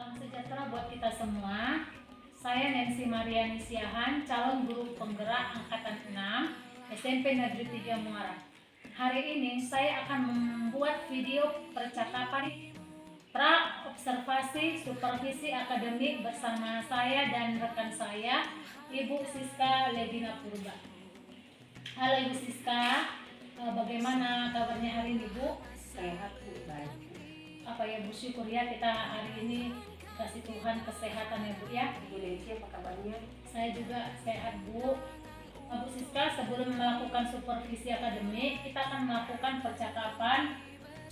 Salam sejahtera buat kita semua. Saya Nancy Mariani Siahan, calon guru penggerak angkatan 6 SMP Negeri 3 Muara. Hari ini saya akan membuat video percakapan pra-observasi supervisi akademik bersama saya dan rekan saya, Ibu Siska Ledina Purba. Halo Ibu Siska, bagaimana kabarnya hari ini Bu? Sehat Bu, baik. Apa ya Bu, syukur ya kita hari ini kasih Tuhan kesehatan ya Bu ya. Bu Nancy, apa kabarnya? Saya juga sehat Bu. Bu Siska, sebelum melakukan supervisi akademik, kita akan melakukan percakapan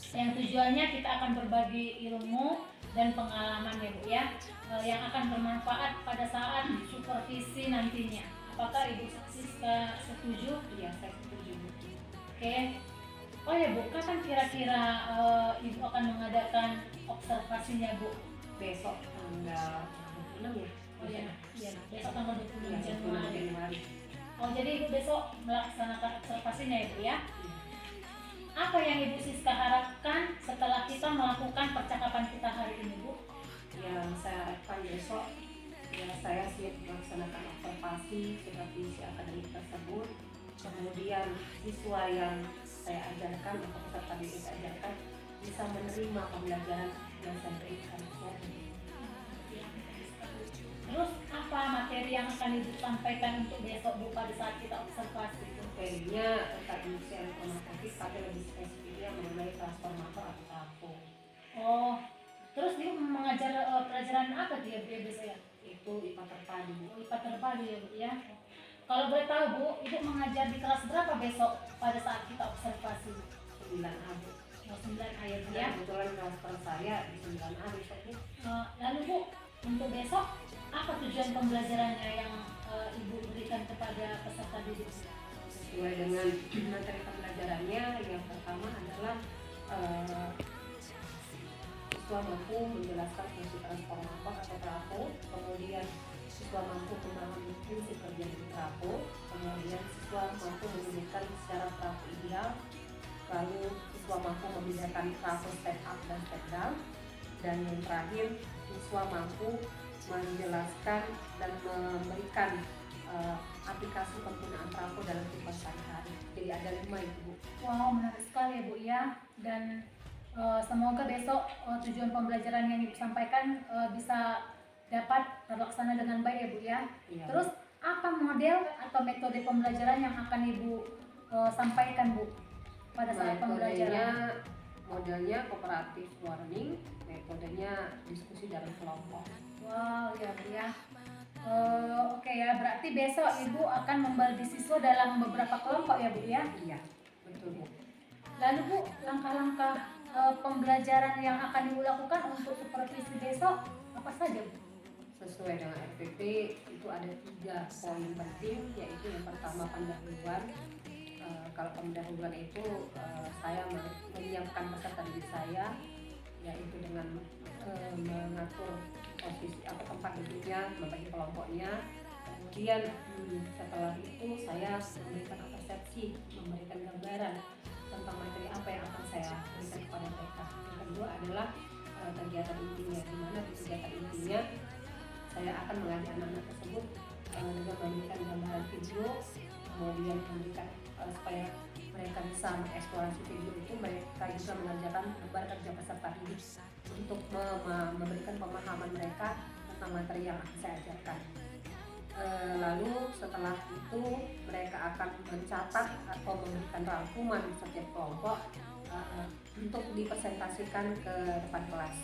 yang tujuannya kita akan berbagi ilmu dan pengalaman ya Bu ya, yang akan bermanfaat pada saat supervisi nantinya. Apakah Ibu Siska setuju? Iya, saya setuju Bu. Oke. Oh ya Bu, kapan kira-kira Ibu akan mengadakan observasinya Bu? Besok tanggal 26 ya? Oh iya, besok tanggal 20 Iya, Januari. Oh jadi Ibu besok melaksanakan observasinya ya Bu ya? Iya. Apa yang Ibu Siska harapkan setelah kita melakukan percakapan kita hari ini Bu? Yang saya harapkan besok, ya saya siap melaksanakan observasi supervisi akademik tersebut. Kemudian siswa yang saya ajarkan atau peserta didik saya ajarkan bisa menerima pembelajaran yang saya berikan. Terus apa materi yang akan Ibu sampaikan untuk besok Bu pada saat kita observasi? Materinya tentang industri elektromotif, tapi lebih spesifiknya mengenai transformator atau trafo. Oh, terus dia mengajar pelajaran apa dia biasanya? Itu IPA terpadu. Oh, IPA terpadu ya Bu ya. Kalau boleh tahu Bu, Ibu mengajar di kelas berapa besok pada saat kita observasi? 9A Bu. Oh, 9A ya Bu ya. Ya, kebetulan transfer saya di 9A besok Bu. Lalu Bu, untuk besok apa tujuan pembelajarannya yang Ibu berikan kepada peserta didik? Sesuai dengan materi pembelajarannya, yang pertama adalah siswa mampu menjelaskan fungsi transformator atau trafo, kemudian siswa mampu memahami prinsip kerja dari trafo, kemudian siswa mampu menyebutkan secara trafo ideal, lalu siswa mampu membedakan trafo step up dan step down, dan yang terakhir siswa mampu menjelaskan dan memberikan aplikasi penggunaan trafo dalam kehidupan sehari-hari. Jadi ada 5 itu Bu. Wow, menarik sekali ya Bu ya. Dan semoga besok tujuan pembelajaran yang Ibu sampaikan bisa dapat terlaksana dengan baik ya Bu ya. Iya. Terus apa model atau metode pembelajaran yang akan Ibu sampaikan Bu pada saat pembelajaran? Modelnya kooperatif learning, metodenya diskusi dalam kelompok. Wow, ya Bu ya. Oke ya, berarti besok Ibu akan membagi siswa dalam beberapa kelompok ya Bu ya? Iya, betul Bu. Lalu Bu, langkah-langkah pembelajaran yang akan Ibu lakukan untuk supervisi besok apa saja Bu? Sesuai dengan RPP itu ada 3 poin penting, yaitu yang pertama pendahuluan. Kalau pendahuluan itu saya menyiapkan peserta didik saya, yaitu dengan mengatur posisi atau tempat duduknya, membagi kelompoknya. Kemudian setelah itu saya memberikan persepsi, memberikan gambaran tentang materi apa yang akan saya berikan kepada mereka. Yang kedua adalah kegiatan intinya, di mana di kegiatan intinya saya akan mengajak anak-anak tersebut dengan memberikan gambaran video, kemudian memberikan supaya mereka bisa mengeksplorasi video itu, mereka juga mengerjakan beban kerja peserta didik untuk memberikan pemahaman mereka tentang materi yang akan saya ajarkan. Lalu setelah itu mereka akan mencatat atau memberikan rangkuman setiap kelompok untuk dipresentasikan ke depan kelas.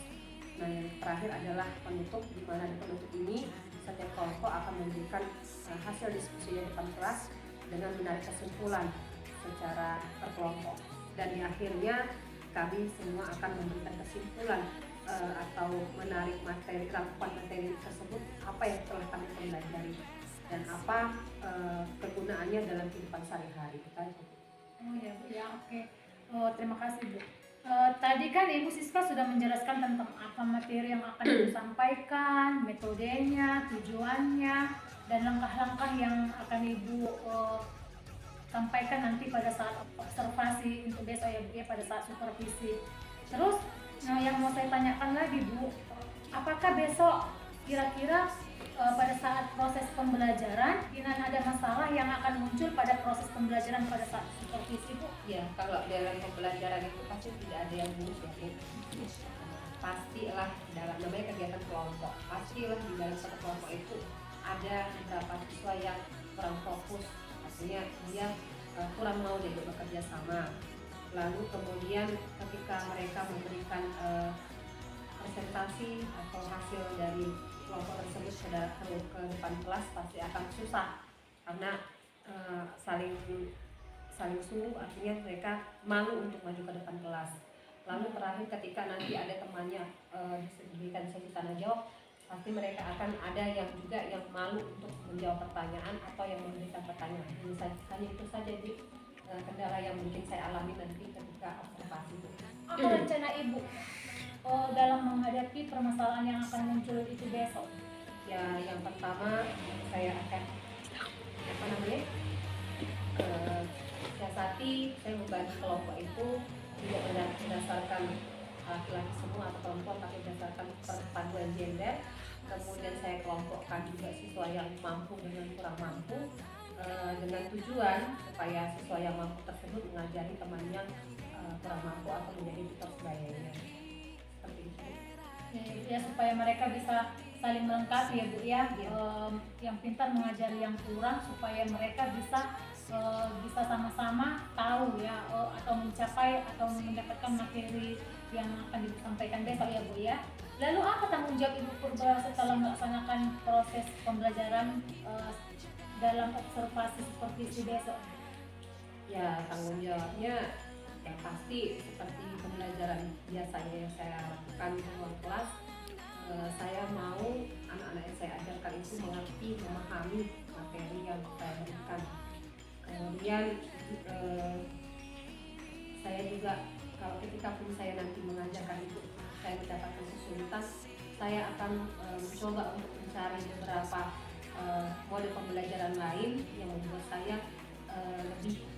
Nah, yang terakhir adalah penutup, di mana di penutup ini setiap kelompok akan memberikan hasil diskusi di depan kelas dengan menarik kesimpulan secara berkelompok. Dan di akhirnya kami semua akan memberikan kesimpulan atau menarik materi, rangkuman materi tersebut, apa yang telah kami pelajari dan apa kegunaannya dalam kehidupan sehari-hari. Oh ya Bu ya, oke. Terima kasih Bu. Tadi kan Ibu Siska sudah menjelaskan tentang apa materi yang akan Ibu sampaikan, metodenya, tujuannya, dan langkah-langkah yang akan Ibu sampaikan nanti pada saat observasi untuk besok ya Bu ya, pada saat supervisi. Terus yang mau saya tanyakan lagi Bu, apakah apakah besok kira-kira pada saat proses pembelajaran Inan ada masalah yang akan muncul pada proses pembelajaran pada saat supervisi, Bu? Ya, kalau dalam pembelajaran itu pasti tidak ada yang buruk ya, Bu. Pastilah dalam namanya kegiatan kelompok, pastilah di dalam satu kelompok itu ada beberapa siswa yang kurang fokus, artinya dia kurang mau diajak bekerja sama. Lalu kemudian ketika mereka memberikan presentasi atau hasil dari kelompok tersebut ke depan kelas pasti akan susah karena saling sungguh, artinya mereka malu untuk maju ke depan kelas. Lalu terakhir ketika nanti ada temannya diberikan sesi tanya jawab, pasti mereka akan ada yang juga yang malu untuk menjawab pertanyaan atau yang memberikan pertanyaan. Hanya itu saja di kendala yang mungkin saya alami nanti ketika observasi itu. Apa rencana Ibu dalam menghadapi permasalahan yang akan muncul itu besok? Ya, yang pertama saya akan siasati, saya membagi kelompok itu tidak berdasarkan laki-laki semua atau perempuan, tapi berdasarkan perpaduan gender. Kemudian saya kelompokkan juga siswa yang mampu dengan kurang mampu, dengan tujuan supaya siswa yang mampu tersebut mengajari teman yang kurang mampu atau menjadi tutor sebayanya. Seperti itu. Ya, supaya mereka bisa saling melengkapi ya, Bu ya. Yang pintar mengajari yang kurang supaya mereka bisa sama-sama tahu ya, atau mencapai atau mendapatkan materi yang akan disampaikan besok ya, Bu ya. Lalu apa tanggung jawab Ibu Purba setelah melaksanakan proses pembelajaran dalam observasi supervisi besok? Ya, tanggung jawabnya ya pasti seperti pembelajaran biasanya yang saya lakukan di ruang kelas. Saya mau anak-anak yang saya ajarkan itu mengerti, memahami materi yang saya berikan. Kemudian saya juga kalau ketika pun saya nanti mengajarkan itu saya mendapatkan kesulitan, saya akan mencoba untuk mencari beberapa mode pembelajaran lain yang membuat saya lebih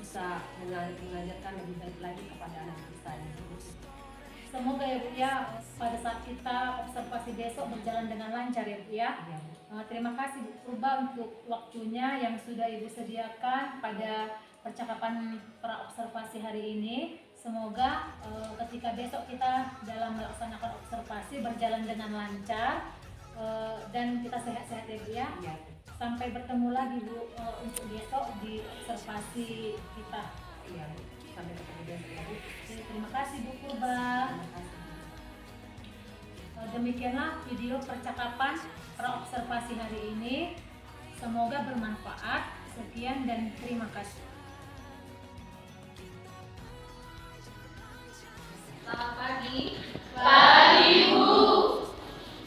bisa mengajarkan lebih baik lagi kepada anak-anak saya. Semoga ya, Bu ya, pada saat kita observasi besok berjalan dengan lancar ya, Bu ya. Ya. Terima kasih Bu Purba untuk waktunya yang sudah Ibu sediakan pada percakapan pra-observasi hari ini. Semoga ketika besok kita dalam melaksanakan observasi berjalan dengan lancar dan kita sehat-sehat ya, Bu ya. Ya. Sampai bertemu lagi Bu untuk besok di observasi kita. Iya, sampai ketemu besok ya, Bu. Terima kasih Bu Purba. Terima kasih. Demikianlah video percakapan pra-observasi hari ini. Semoga bermanfaat. Sekian dan terima kasih. Selamat pagi. Pagi, Bu.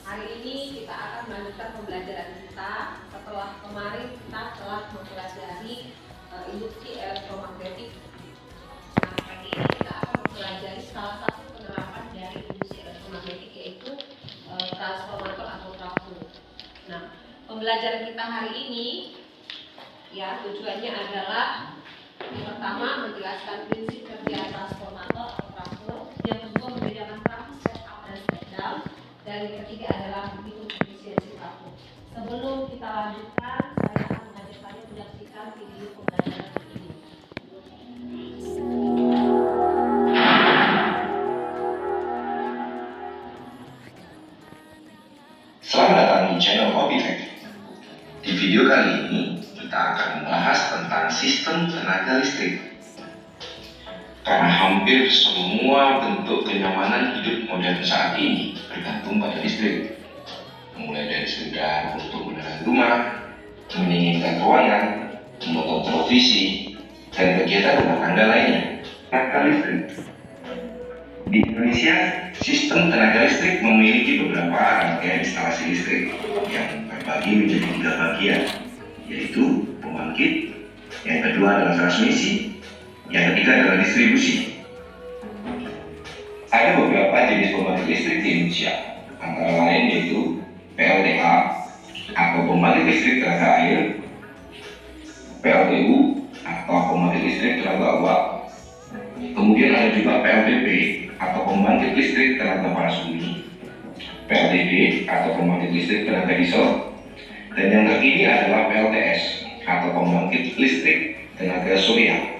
Hari ini kita akan melanjutkan pembelajaran kita. Setelah kemarin kita telah mempelajari induksi elektromagnetik. Nah, pagi ini kita akan mempelajari salah satu penerapan dari induksi elektromagnetik, yaitu transformator atau trafo. Nah, pembelajaran kita hari ini ya tujuannya adalah yang pertama menjelaskan prinsip kerja transformator atau trafo, yang kedua membedakan trafo step up dan step down, dan yang ketiga adalah menghitung efisiensi trafo. Sebelum kita lanjutkan, saya akan mengajak kalian menyaksikan video pembelajaran ini. Selamat datang di channel Hobbytech. Di video kali ini kita akan membahas tentang sistem tenaga listrik. Karena hampir semua bentuk kenyamanan hidup modern saat ini bergantung pada listrik. Mulai dari sekedar untuk menerangi rumah, mendinginkan ruangan, menonton televisi, dan kegiatan rumah tangga lainnya. Tenaga listrik. Di Indonesia, sistem tenaga listrik memiliki beberapa rangkaian instalasi listrik yang terbagi menjadi 3 bagian, yaitu pembangkit, yang kedua adalah transmisi, yang ketiga adalah distribusi. Ada beberapa jenis pembangkit listrik di Indonesia, antara lain yaitu PLTA atau pembangkit listrik tenaga air, PLTU atau pembangkit listrik tenaga uap. Kemudian ada juga PLTP atau pembangkit listrik tenaga panas bumi, PLTB atau pembangkit listrik tenaga diesel, dan yang terkini adalah PLTS atau pembangkit listrik tenaga surya.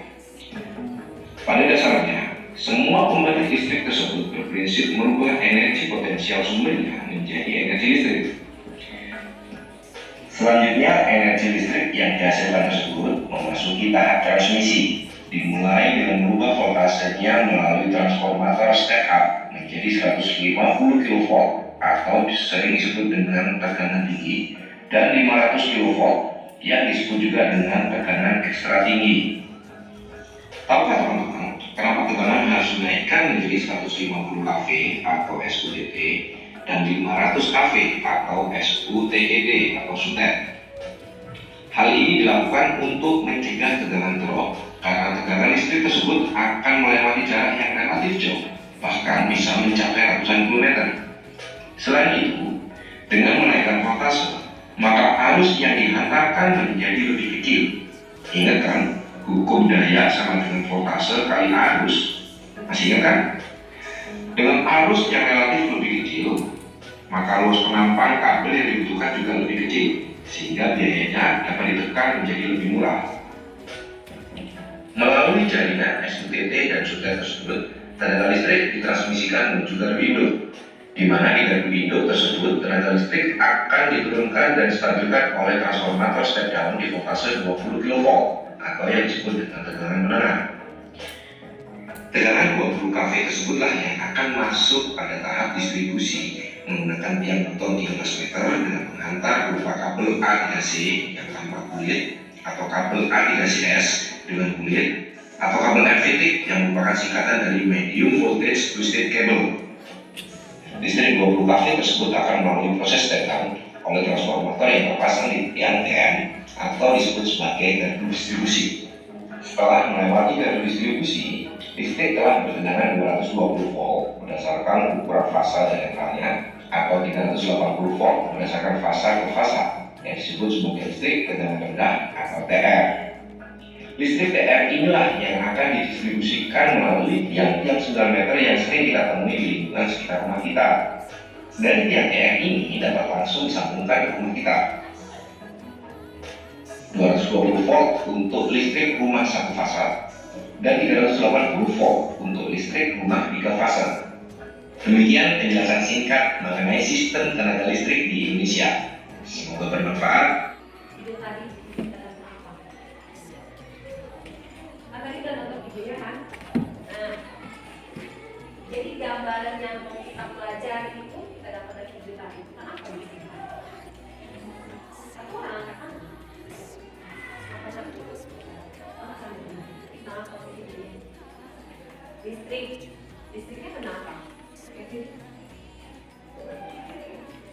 Pada dasarnya, semua pembangkit listrik tersebut berprinsip merubah energi potensial sumbernya menjadi energi listrik. Selanjutnya, energi listrik yang dihasilkan tersebut memasuki tahap transmisi, dimulai dengan merubah voltasenya melalui transformator step up menjadi 150 kV atau sering disebut dengan tekanan tinggi, dan 500 kV yang disebut juga dengan tekanan ekstra tinggi. Tahukah teman-teman, kenapa tekanan harus dinaikkan menjadi 150 kV atau SUDT dan 500 kV atau SUTED atau SUTED? Hal ini dilakukan untuk mencegah tegangan drop karena tekanan listrik tersebut akan melewati jarak yang relatif jauh, bahkan bisa mencapai ratusan kilometer. Selain itu, dengan menaikkan voltase, maka arus yang dihantarkan menjadi lebih kecil. Ingat kan, hukum daya sama dengan voltase kali arus. Masih ingat kan? Dengan arus yang relatif lebih kecil, maka luas penampang kabel yang dibutuhkan juga lebih kecil, sehingga biayanya dapat ditekan menjadi lebih murah. Melalui jaringan SUTT dan SUTED tersebut, tenaga listrik ditransmisikan menuju gardu induk, di mana di gardu induk tersebut tenaga listrik akan diturunkan dan distabilkan oleh transformator step down di voltase 20 kV atau yang disebut dengan tegangan menengah. Tegangan 20 kV tersebutlah yang akan masuk pada tahap distribusi menggunakan tiang beton 13 meter dengan menghantar berupa kabel A 3C yang tanpa kulit atau kabel A 3CS dengan kulit atau kabel MVT yang merupakan singkatan dari medium voltage twisted cable. Listrik 20 kV tersebut akan melalui proses step down oleh transformator yang terpasang di tiang TN atau disebut sebagai gardu distribusi. Setelah melewati gardu distribusi, listrik telah bertegangan 220 volt berdasarkan ukuran fasa diametralnya atau 380 volt berdasarkan fasa ke fasa yang disebut sebagai listrik tegangan rendah atau TR. Listrik TR inilah yang akan didistribusikan melalui tiang-tiang 9 meter yang sering kita temui di lingkungan sekitar rumah kita. Dan tiang TR ini dapat langsung disambungkan ke rumah kita. 220 volt untuk listrik rumah satu fasa dan 380 volt untuk listrik rumah 3 fasa. Demikian penjelasan singkat mengenai sistem tenaga listrik di Indonesia. Semoga bermanfaat. Itu tadi tadi kita nonton videonya kan. Nah, jadi gambaran yang kita pelajari itu kita dapat dari video tadi. Kenapa gitu? Satu orang angkat tangan. Apa satu? Kenapa begitu? Listriknya kenapa?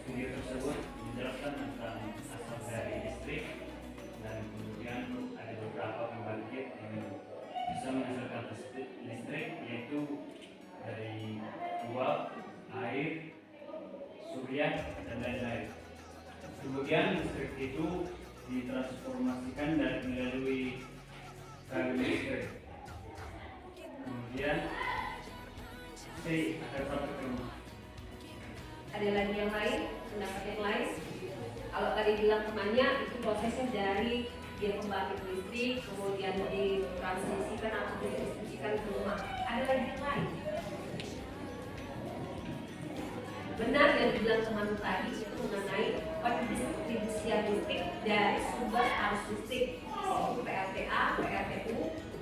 Video tersebut menjelaskan tentang asal dari listrik dan kemudian ada beberapa pembangkit yang bisa menghasilkan listrik, yaitu dari uap, air, surya, dan lain-lain. Kemudian listrik itu ditransformasikan dan melalui kabel listrik. Kemudian ada sampai ke rumah. Ada lagi yang lain? Pendapat yang lain? Kalau tadi bilang temannya itu prosesnya dari dia pembangkit listrik, kemudian ditransmisikan atau didistribusikan ke rumah. Ada lagi yang lain? Benar yang dibilang teman tadi itu mengenai pendistribusian listrik dari sumber arus listrik, yaitu PLTA, PLTU,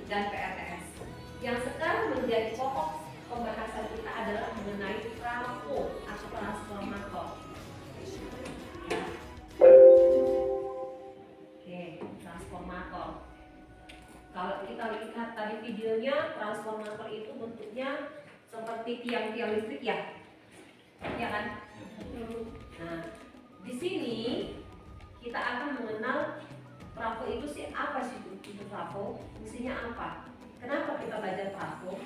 dan PLTS. Yang sekarang menjadi pokok pembahasan kita adalah mengenai trafo atau transformator. Oke, transformator. Kalau kita lihat tadi videonya, transformator itu bentuknya seperti tiang-tiang listrik ya, ya kan? Nah, di sini kita akan mengenal trafo itu sih apa sih itu trafo, fungsinya apa? Kenapa kita belajar trafo?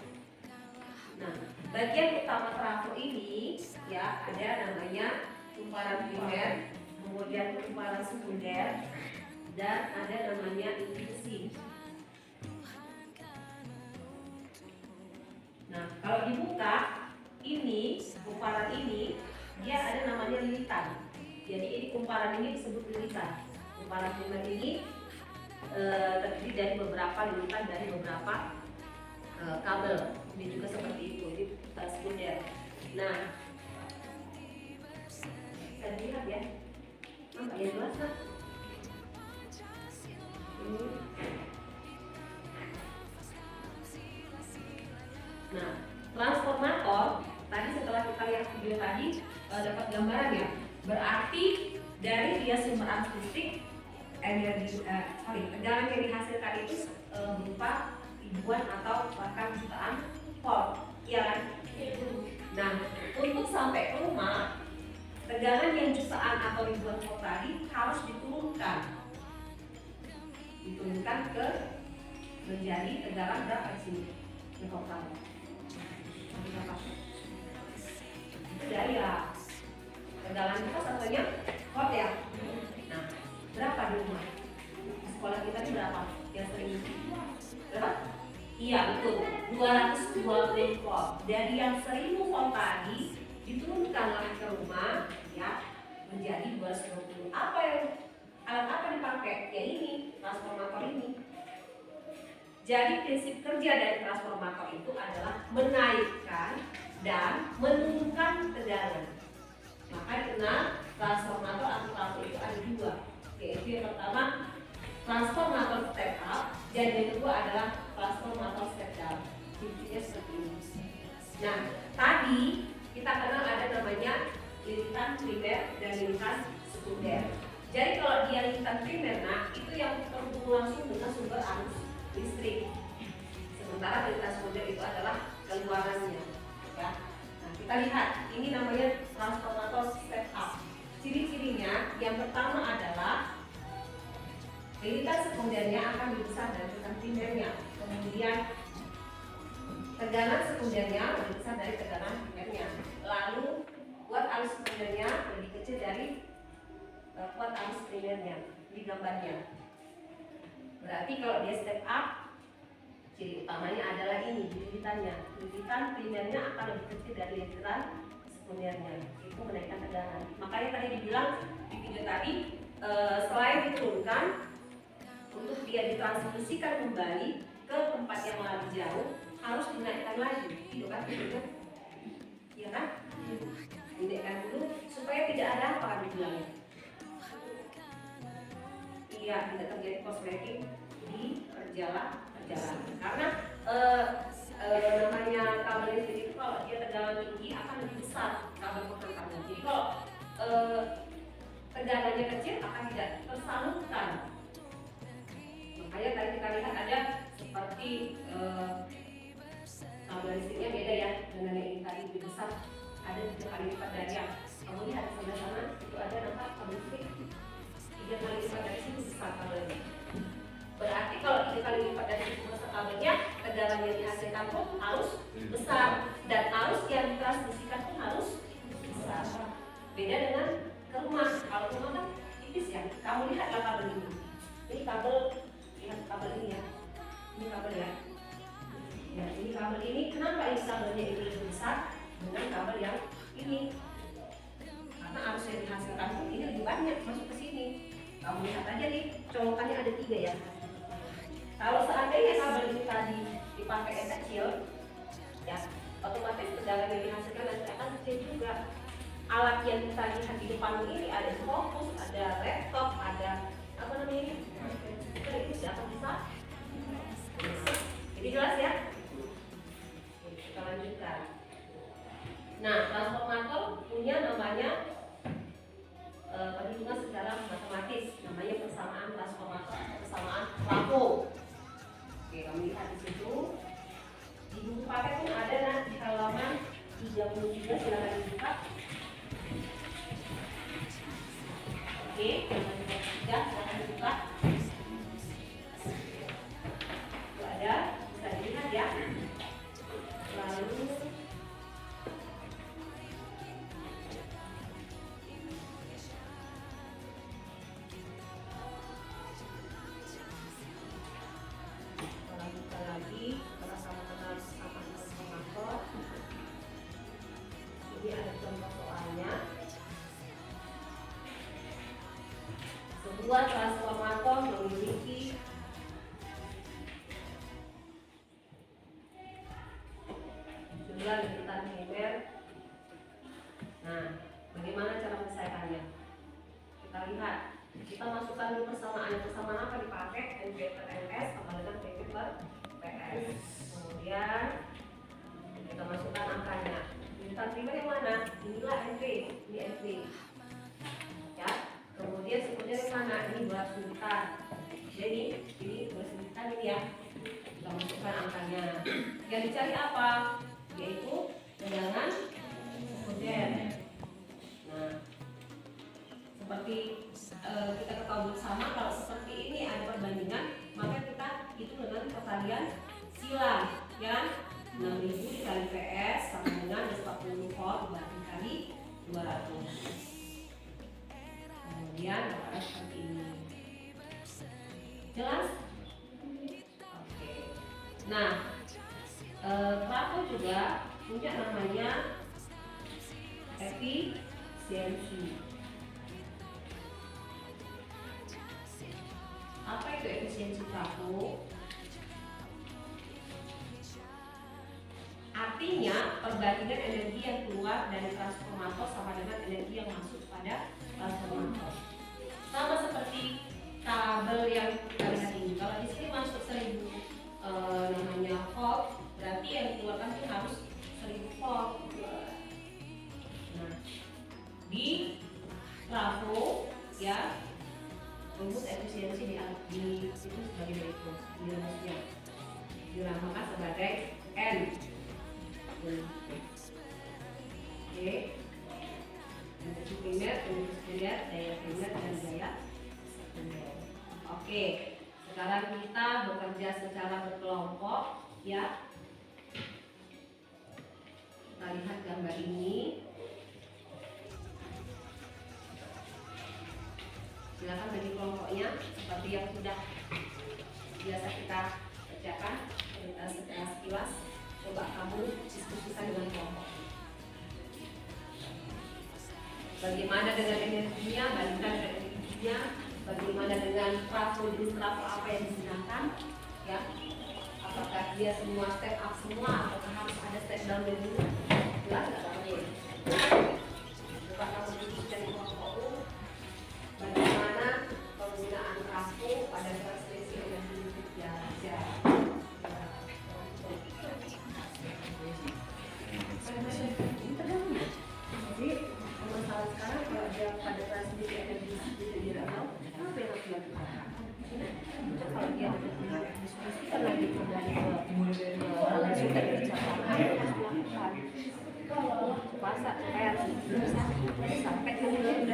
Nah, bagian utama trafo ini ya ada namanya kumparan primer, kemudian kumparan sekunder, dan ada namanya induksi. Nah, kalau dibuka ini kumparan ini dia ada Jadi ini kumparan ini disebut lilitan. Kumparan primer ini terdiri dari beberapa lilitan dari beberapa kabel. Ini juga seperti itu. Ini sekunder. Nah, kita lihat ya. Nampak ya jelas kan? Ini. Nah, transformator tadi setelah kita lihat video tadi dapat gambaran ya. Berarti dari dia sumber arus listrik tegangan yang dihasilkan itu berupa ribuan atau bahkan jutaan volt, ya kan? Nah, untuk sampai ke rumah, tegangan yang jutaan atau ribuan volt tadi harus diturunkan ke menjadi tegangan berapa di sini? Ini total. Itu daya. Tegangan kita satunya volt ya. Nah, berapa di rumah? Di sekolah kita ini berapa? Yang sering berapa? Iya betul, 220 volt. Dari yang 1000 volt tadi diturunkanlah ke rumah ya menjadi 220. Alat apa dipakai? Ya ini, transformator ini. Jadi prinsip kerja dari transformator itu adalah menaikkan dan menurunkan tegangan. Maka dikenal transformator atau trafo itu ada dua, yaitu yang pertama transformator step up dan yang kedua adalah transformator step down. Intinya seperti ini. Nah, tadi kita kenal ada namanya lilitan primer dan lilitan sekunder. Jadi kalau dia lilitan primer, nah itu yang terhubung langsung dengan sumber arus listrik. Sementara lilitan sekunder itu adalah keluarannya. Ya. Nah, kita lihat ini namanya transformator step up. Ciri-cirinya yang pertama adalah lilitan sekundernya akan lebih besar dari lilitan primernya. Kemudian tegangan sekundernya lebih besar dari tegangan primernya. Lalu kuat arus sekundernya lebih kecil dari kuat arus primernya di gambarnya. Berarti kalau dia step up, ciri utamanya adalah ini lilitannya. Lilitan primernya akan lebih kecil dari lilitan sekundernya. Itu menaikkan tegangan. Makanya tadi dibilang di video tadi selain diturunkan, untuk dia ditransmisikan kembali ke tempat yang lebih jauh harus dinaikkan lagi, gitu kan? Iya kan? Dinaikkan dulu supaya tidak ada apa kan dibilangnya. Iya, tidak terjadi korsleting di perjalanan. Karena namanya kabel listrik itu kalau dia tegangan tinggi akan lebih besar kabel penghantarnya. Jadi kalau tegangannya kecil akan tidak tersalurkan. Makanya tadi kita lihat ada seperti kabel listriknya beda ya dengan yang tadi lebih besar, ada 3 kali lipat dari yang kamu lihat sebelah sana itu ada nampak kabel listrik 3 kali lipat dari sini besar kabelnya. Berarti kalau 3 kali lipat dari sini besar kabelnya, tegangan yang dihasilkan pun harus besar dan arus yang ditransmisikan pun harus besar. Beda dengan ke rumah. Kalau rumah kan tipis ya. Kamu lihatlah kabel ini. Ini kabel, lihat kabel ini ya. Ini kabel ya. Ya, ini kabel ini. Kenapa ini kabelnya ini lebih besar dengan kabel yang ini? Karena arus yang dihasilkan pun ini lebih banyak masuk ke sini. Kamu lihat aja nih, colokannya ada 3 ya. Kalau seandainya kabel ini tadi dipakai yang kecil, ya otomatis tegangan yang dihasilkan nanti akan kecil juga. Alat yang kita lihat di depan ini ada fokus, ada laptop, ada apa namanya ini? Itu tidak akan bisa. Jadi jelas ya? Kita lanjutkan. Nah, transformator punya namanya perhitungan secara matematis, namanya persamaan transformator atau persamaan trafo. Oke, kamu lihat di situ. Di buku paket pun ada nah, di halaman 33, silakan dibuka. Oke, halaman 33, silakan dibuka. Itu ada, bisa dilihat ya. Lalu lagi setelah sama-sama transformator, ini ada contoh soalnya. Kedua, transformator memiliki jumlah lintan primer. Nah, bagaimana cara menyelesaikannya? Kita lihat. Kita masukkan dulu persamaan apa dipakai, NP per NS sama dengan PP per PS. Kemudian kita masukkan angkanya. Lintan primer yang mana? Inilah NP, ini NP. Ya. Kemudian sebenarnya yang mana? Ini 200 lintan. Jadi ini 200 lintan ini ya. Kita masukkan angkanya. Yang dicari apa? Yaitu tegangan sekunder. Nah, seperti kita ketahui bersama, kalau seperti ini ada perbandingan, maka kita hitung dengan perkalian silang, ya. 6000 dikali PS sama dengan 40 volt dibagi kali 200. Kemudian seperti ini. Jelas? Oke. Nah, trafo juga punya namanya efisiensi. Apa itu efisiensi trafo? Artinya perbandingan energi yang keluar dari transformator sama dengan energi yang masuk pada transformator. Sama seperti kabel yang kita lihat ini. Kalau di sini masuk 1000 namanya volt, berarti yang dikeluarkan itu harus 1000 volt. Nah, di trafo ya, rumus efisiensi di itu sebagai berikut. Di rumusnya dinamakan sebagai N. Oke. Energi primer, energi sekunder, daya primer dan daya sekunder. Oke. Sekarang kita bekerja secara berkelompok ya. Kita lihat gambar ini. Silakan bagi kelompoknya seperti yang sudah biasa kita kerjakan secara sekilas. Coba kamu diskusikan dengan kelompok. Bagaimana dengan energinya, bandingkan dengan energinya. Bagaimana dengan trafo, jenis trafo apa yang digunakan, ya? Apakah dia semua step up semua, atau harus ada step down dulu? Jelas nggak namanya? Coba kamu diskusikan dengan kelompokmu. Bagaimana penggunaan trafo pada transmisi energi listrik jarak jauh? Jadi masalah sekarang kalau ada pada transmisi energi listrik jarak jauh, apa yang harus dilakukan? Kalau dia diskusikan lagi kembali langsung dari ucapan harus dilakukan. Puasa supaya sampai ke lain.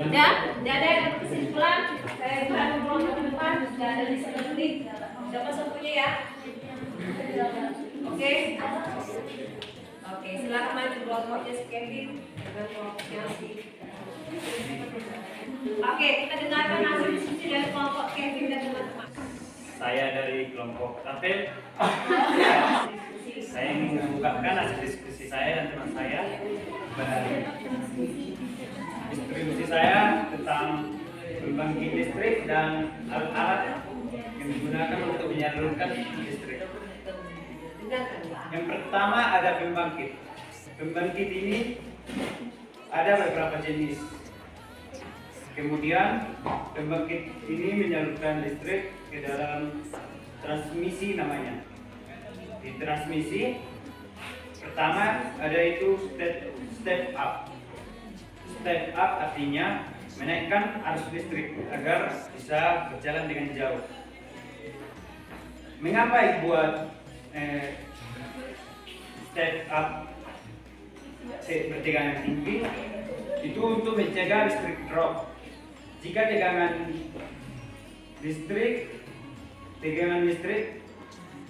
Udah ada yang kesimpulan. Saya bukan ngobrol ke depan, sudah ada di seperti. Siapa satunya ya? Oke. Oke, silakan maju kelompoknya si Kevin dengan kelompoknya si. Oke, kita dengarkan hasil diskusi dari kelompok Kevin dan teman-teman. Saya dari kelompok Tapel. Saya ingin mengungkapkan hasil diskusi saya dan teman saya. Diskusi saya tentang pembangkit listrik dan alat-alat yang digunakan untuk menyalurkan listrik. Yang pertama ada pembangkit. Pembangkit ini ada beberapa jenis. Kemudian pembangkit ini menyalurkan listrik ke dalam transmisi namanya. Di transmisi pertama ada itu step up. Step up artinya menaikkan arus listrik agar bisa berjalan dengan jauh. Mengapa dibuat step up bertegangan tinggi? Itu untuk mencegah listrik drop. Jika tegangan listrik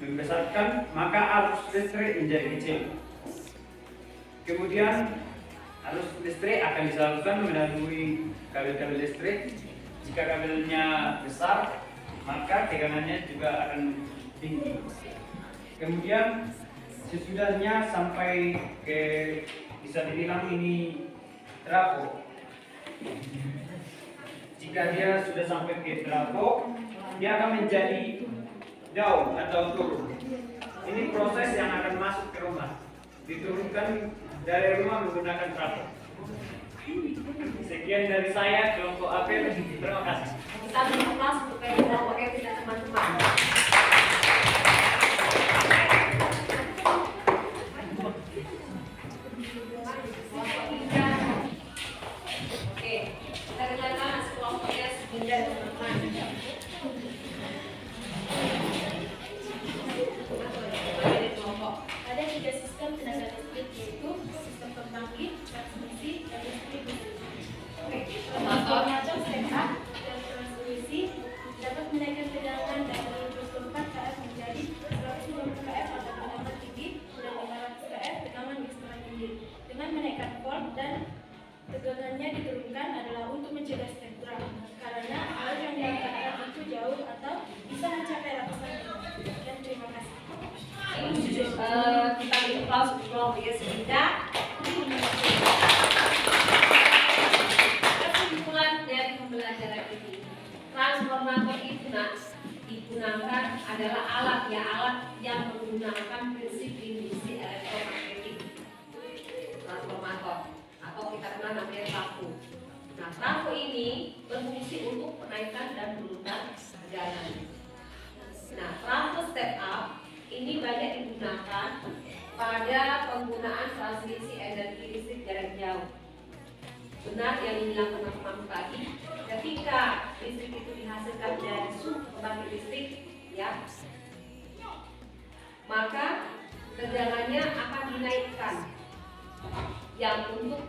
membesarkan, maka arus listrik menjadi kecil. Kemudian arus listrik akan disalurkan melalui kabel-kabel listrik. Jika kabelnya besar, maka tegangannya juga akan tinggi. Kemudian sesudahnya sampai ke bisa dibilang ini trafo. Jika dia sudah sampai ke trafo, dia akan menjadi daun atau turun. Ini proses yang akan masuk ke rumah, diturunkan dari rumah menggunakan trafo. Sekian dari saya, kelompok apel. Terima kasih. Kita beri kelas untuk kelompok apel dan teman-teman. Oke, kita dengarkan kelompoknya Sugenda dan teman-teman. Ada 3 sistem tenaga listrik, yaitu sistem pembangkit, transmisi, dan distribusi. Transformator step-up dan transmisi dapat menaikkan tegangan dari 24 kF menjadi 120 kF atau tegangan tinggi dan 500 kF tegangan ekstrim tinggi. Dengan menaikkan volt dan tegangannya diturunkan adalah untuk mencegah step drop, karena arus yang diangkat itu jauh atau bisa mencapai ratusan meter. Dan terima kasih. Kita beri kelas untuk kelompoknya Sugenda. Kesimpulan dari pembelajaran ini, transformator itu digunakan adalah alat yang menggunakan prinsip induksi elektromagnetik. Transformator atau kita kenal namanya trafo. Nah, trafo ini berfungsi untuk penaikan dan penurunan tegangan. Nah, trafo step up ini banyak digunakan pada penggunaan transmisi energi listrik jarak jauh. Benar yang dibilang teman-teman tadi, ketika listrik itu dihasilkan dari sumber pembangkit listrik, ya, maka tegangannya akan dinaikkan, yang untuk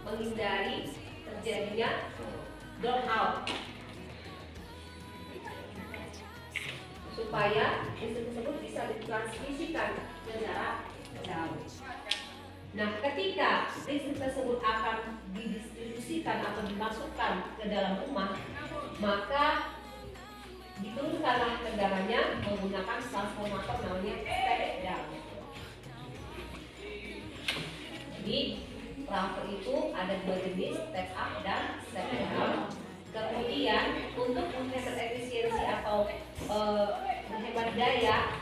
menghindari terjadinya drop out, supaya listrik tersebut bisa ditransmisikan ke jarak jauh. Nah, ketika listrik tersebut akan didistribusikan atau dimasukkan ke dalam rumah, maka diturunkanlah tegangannya menggunakan transformator namanya step down. Jadi, trafo itu ada 2 jenis, step up dan step down. Kemudian untuk menghemat efisiensi atau menghemat daya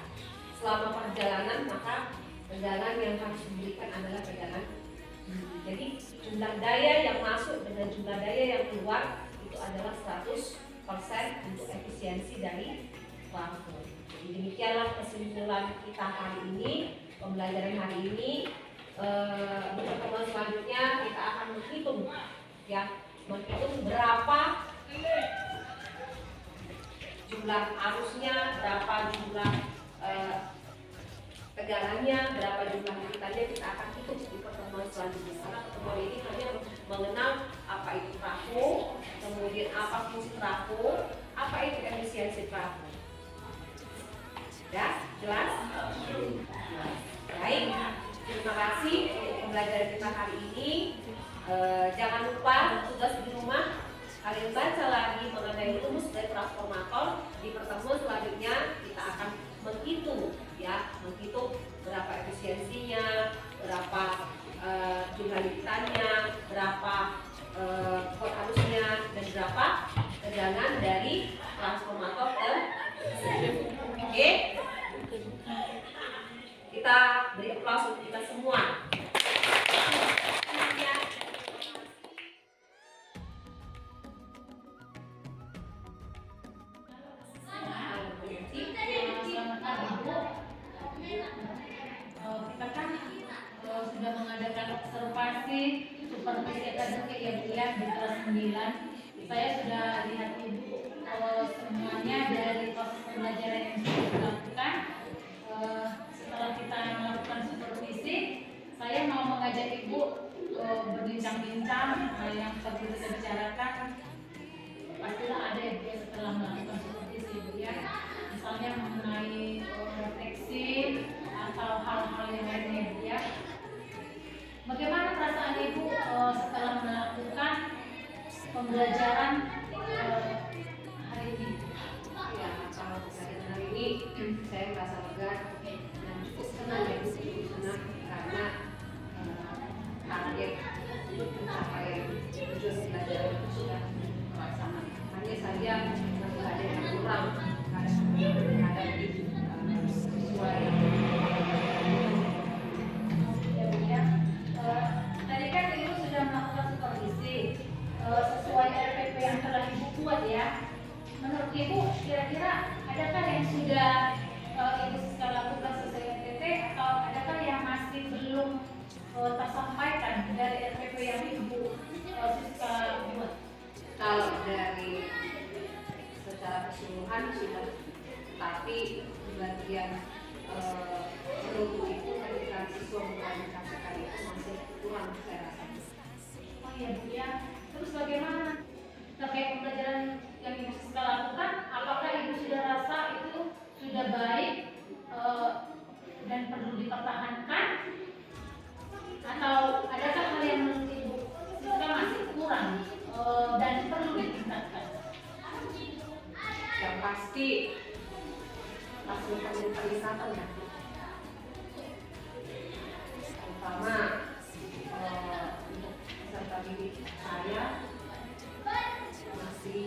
selama perjalanan, maka tegangan yang harus diberikan adalah tegangan. Jadi jumlah daya yang masuk dengan jumlah daya yang keluar itu adalah 100% untuk efisiensi dari trafo. Jadi demikianlah kesimpulan kita hari ini, pembelajaran hari ini. Di pertemuan selanjutnya kita akan menghitung, ya, berapa jumlah arusnya, berapa jumlah tegangannya, berapa jumlah lirikannya, kita akan hitung di pertemuan selanjutnya. Karena pertemuan ini hanya mengenal apa itu trafo, kemudian apa fungsi trafo, apa itu efisiensi trafo. Ya, jelas? Baik, terima kasih untuk pembelajaran kita hari ini. Jangan lupa tugas di rumah kalian baca lagi mengenai rumus dari transformator. Di pertemuan selanjutnya kita akan menghitung, ya, menghitung berapa efisiensinya, berapa jumlah lirikannya, berapa volt arusnya, dan berapa tegangan dari transformator tersebut. Oke, kita beri aplaus untuk kita semua. Kita kan sudah mengadakan observasi supervisi akademik yang lihat di kelas 9. Saya sudah lihat ibu semuanya dari proses pembelajaran yang sudah dilakukan. Setelah kita melakukan supervisi, saya mau mengajak ibu berbincang-bincang yang seperti kita bicarakan. Pastilah ada ya Bu, setelah melakukan supervisi Bu, ya, misalnya mengenai refleksi atau hal-hal yang lainnya Bu, ya. Bagaimana perasaan ibu setelah melakukan pembelajaran hari ini? Ya, kalau pembelajaran hari ini saya merasa lega dan cukup senang, ya, cukup senang karena target untuk pencapaian tujuan yang Ibu Siska buat? Kalau dari secara keseluruhan sudah, tapi di bagian produk itu ketika siswa mengkomunikasikan itu masih kurang saya rasa. Oh iya Bu ya. Terus bagaimana terkait pembelajaran yang Ibu Siska lakukan? Apakah Ibu sudah rasa itu sudah baik dan perlu dipertahankan? Atau adakah hal yang menurut Ibu Siska masih kurang dan perlu ditingkatkan? Yang pasti fasilitas pariwisata ya, terutama untuk peserta didik saya masih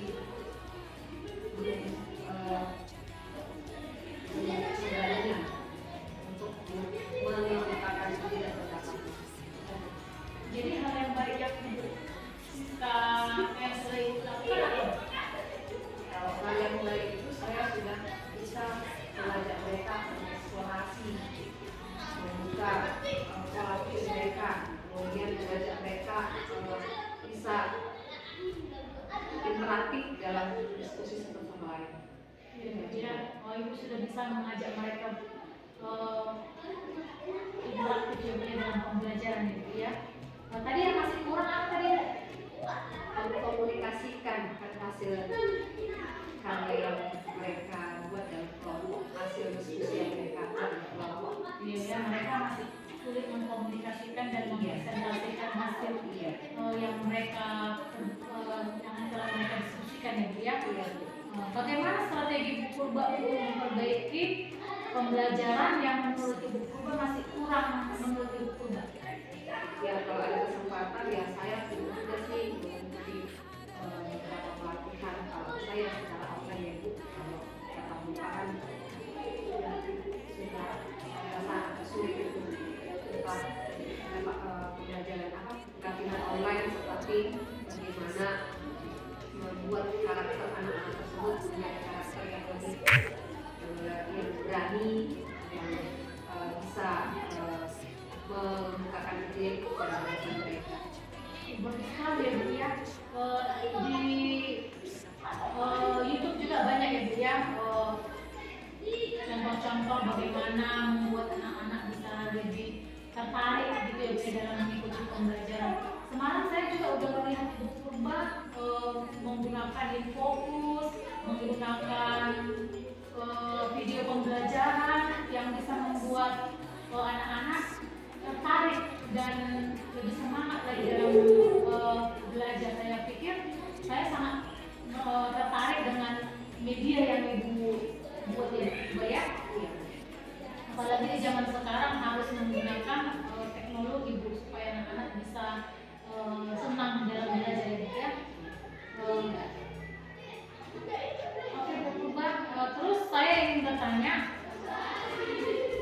belum segalanya untuk mengemukakan diri dan pendapat. Jadi hal yang baik yang Ibu Siska yang sudah Ibu lakukan apa? Kalau hal yang baik itu saya sudah bisa mengajak mereka mengeksplorasi, membuka pola pikir mereka, kemudian mengajak mereka bisa interaktif dalam diskusi satu sama lain. Ya, Ibu sudah bisa mengajak mereka interaktif juga dalam pembelajaran itu ya. Tadi yang masih kurang apa tadi? Mengkomunikasikan hasil karya yang mereka buat dalam kelompok, hasil diskusi yang mereka buat dalam kelompok. Iya ya, mereka masih sulit mengkomunikasikan dan mempresentasikan hasil yang mereka yang telah mereka diskusikan ya Bu ya. Bagaimana strategi Bu Purba untuk memperbaiki pembelajaran yang menurut Ibu Purba masih kurang menurut Ibu Purba? Ya kalau ada kesempatan ya saya juga sih mengikuti beberapa pelatihan kalau saya secara offline ya Bu. Kalau tatap muka kan sudah sangat sulit itu untuk pembelajaran pelatihan online seperti bagaimana membuat karakter anak-anak tersebut punya karakter yang lebih yang berani, yang bisa membukakan ide kepada mereka. Bagus sekali ya Bu ya. Di YouTube juga banyak ya Bu ya contoh-contoh bagaimana membuat anak-anak bisa lebih tertarik gitu ya Bu ya dalam mengikuti pembelajaran. Semalam saya juga udah melihat Ibu Purba menggunakan InFocus, menggunakan video pembelajaran yang bisa membuat anak-anak tertarik dan lebih semangat lagi dalam belajar. Saya pikir saya sangat tertarik dengan media yang Ibu buat ya Bu ya. Apalagi di zaman sekarang harus menggunakan teknologi Bu supaya anak-anak bisa senang dalam belajar ya Bu ya. Oke Bu Purba, terus saya ingin bertanya,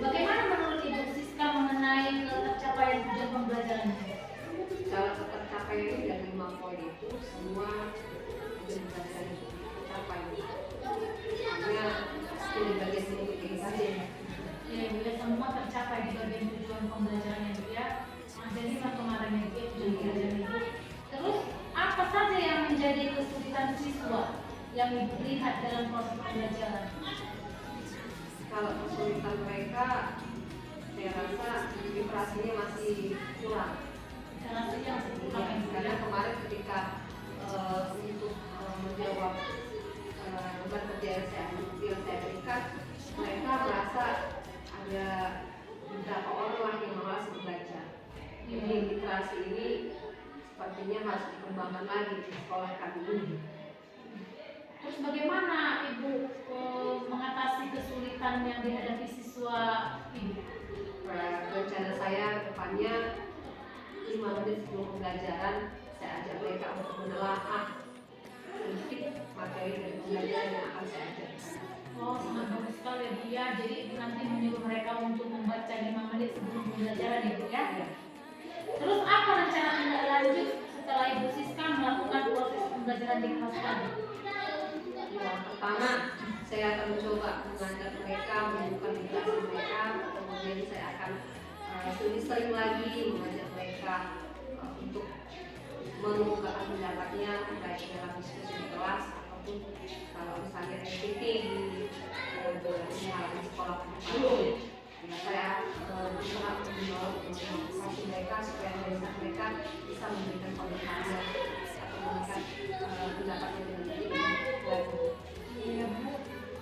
bagaimana menurut Ibu Siska mengenai tercapaian tujuan pembelajaran? Kalau tercapai itu dari 5 poin itu semua tujuan pembelajaran itu tercapai. Hanya di bagian sedikit saja. Ya Bu ya, semua tercapai di bagian tujuan pembelajaran ya Bu ya. Ada 5 kemarin ya Bu ya, tujuan pembelajaran Ibu. Terus apa saja yang menjadi kesulitan siswa yang Ibu lihat dalam proses pembelajaran? Kalau kesulitan mereka, saya rasa literasinya masih kurang. Literasinya masih kurang ya Bu Karena ya. kemarin ketika untuk menjawab beban kerja yang saya berikan, mereka merasa ada beberapa orang yang malas membaca. Jadi literasi ini sepertinya harus dikembangkan lagi di sekolah kami ini. Terus bagaimana Ibu mengatasi kesulitan yang dihadapi siswa Ibu? Rencana saya depannya 5 menit sebelum pembelajaran saya ajak mereka untuk menelaah sedikit materi dari pembelajaran yang akan saya ajarkan. Oh, sangat bagus sekali ya Bu ya. Jadi Ibu nanti menyuruh mereka untuk membaca 5 menit sebelum pembelajaran ya Bu ya. Terus apa rencana tindak lanjut setelah Ibu Siska melakukan proses pembelajaran di kelas tadi? Yang pertama, saya akan mencoba mengajak mereka, membuka literasi mereka, kemudian saya akan lebih sering lagi mengajak mereka untuk mengemukakan pendapatnya baik dalam diskusi di kelas ataupun kalau misalnya SPT di halaman sekolah pribadi. Ya, saya berusaha untuk memotivasi mereka supaya mereka bisa memberikan komentarnya atau memberikan pendapatnya dengan baik. Dan Iya Bu,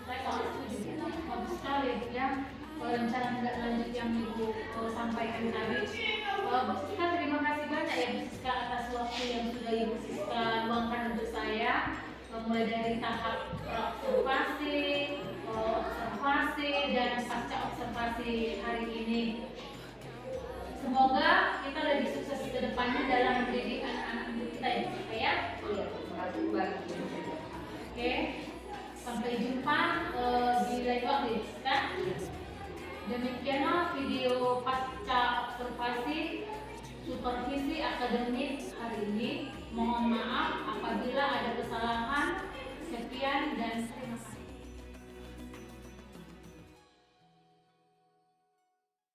saya sangat setuju. Bagus sekali Bu ya, rencana tindak lanjut yang Ibu sampaikan tadi. Bu Siska, terima kasih banyak ya Bu Siska atas waktu yang sudah Ibu Siska luangkan untuk saya, mulai dari tahap observasi dan pasca observasi hari ini. Semoga kita lebih sukses ke depannya dalam mendidik anak-anak kita ya Bu Siska ya. iya, terima kasih kembali. Oke, sampai jumpa di lain waktu ya Bu Siska. Demikianlah video pasca